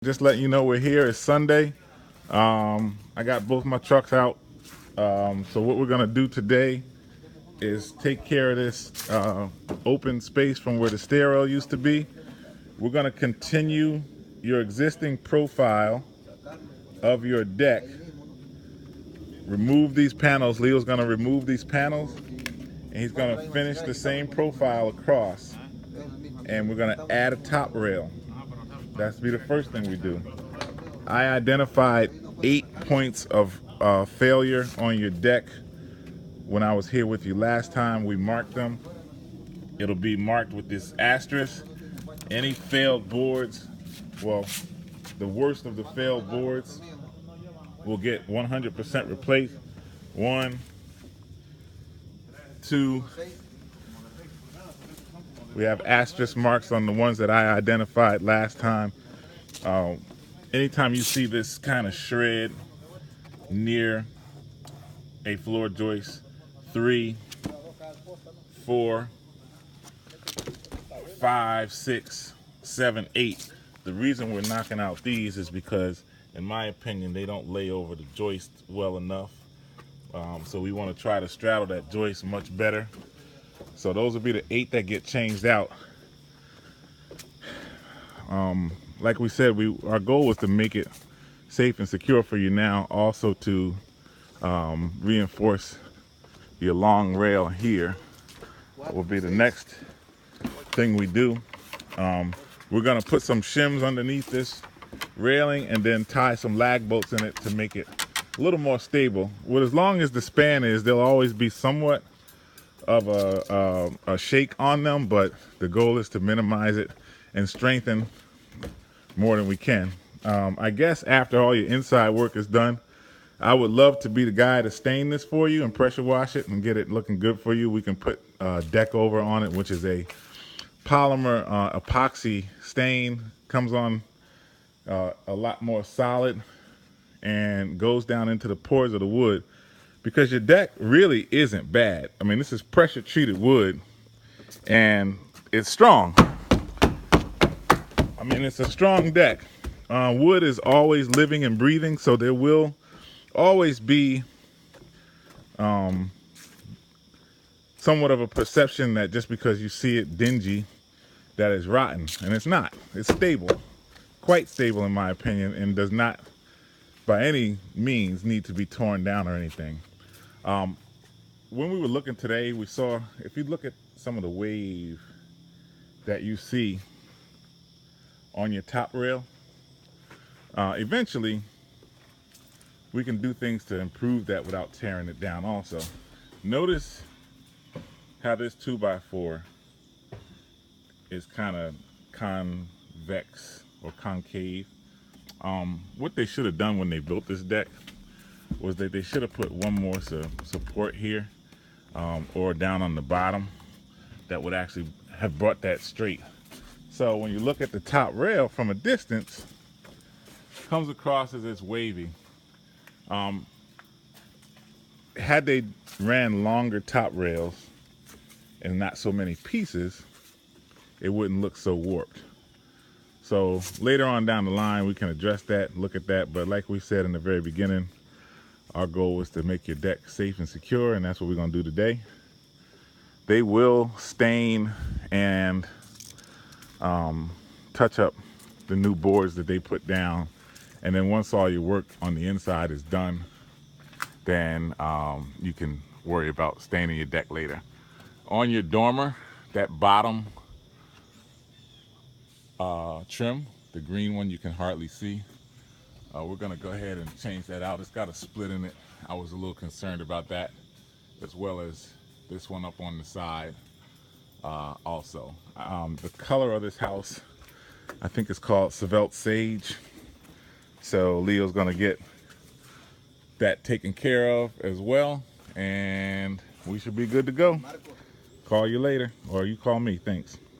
Just letting you know we're here. It's Sunday. I got both my trucks out. So what we're gonna do today is take care of this open space from where the stairwell used to be. We're gonna continue your existing profile of your deck. Remove these panels. Leo's gonna remove these panels, and he's gonna finish the same profile across. And we're gonna add a top rail. That's be the first thing we do. I identified 8 points of failure on your deck when I was here with you last time. We marked them. It'll be marked with this asterisk. Any failed boards, well, the worst of the failed boards will get 100% replaced. 1, 2. We have asterisk marks on the ones that I identified last time. Anytime you see this kind of shred near a floor joist, 3, 4, 5, 6, 7, 8. The reason we're knocking out these is because, in my opinion, they don't lay over the joist well enough. So we want to try to straddle that joist much better. So those will be the 8 that get changed out. Like we said, our goal was to make it safe and secure for you now. Also to reinforce your long rail here will be the next thing we do. We're gonna put some shims underneath this railing and then tie some lag bolts in it to make it a little more stable. Well, as long as the span is, there'll always be somewhat of a shake on them, but the goal is to minimize it and strengthen more than we can. I guess after all your inside work is done, I would love to be the guy to stain this for you and pressure wash it and get it looking good for you. We can put deck over on it, which is a polymer epoxy stain. Comes on a lot more solid and goes down into the pores of the wood, because your deck really isn't bad. I mean, this is pressure treated wood and it's strong. I mean, it's a strong deck. Wood is always living and breathing, so there will always be somewhat of a perception that just because you see it dingy, that is rotten, and it's not. It's stable, quite stable in my opinion, and does not by any means need to be torn down or anything. When we were looking today, we saw, if you look at some of the wave that you see on your top rail, eventually we can do things to improve that without tearing it down. Also, notice how this 2x4 is kind of convex or concave. What they should have done when they built this deck was that they should have put one more support here or down on the bottom that would actually have brought that straight. So when you look at the top rail from a distance, it comes across as it's wavy. Had they ran longer top rails and not so many pieces, it wouldn't look so warped. So later on down the line, we can address that, look at that. But like we said in the very beginning, our goal was to make your deck safe and secure, and that's what we're gonna do today. They will stain and touch up the new boards that they put down. And then once all your work on the inside is done, then you can worry about staining your deck later. On your dormer, that bottom trim, the green one you can hardly see, we're gonna go ahead and change that out. It's got a split in it. I was a little concerned about that, as well as this one up on the side also. The color of this house, I think it's called Svelte Sage. So Leo's gonna get that taken care of as well, and we should be good to go. Call you later, or you call me. Thanks.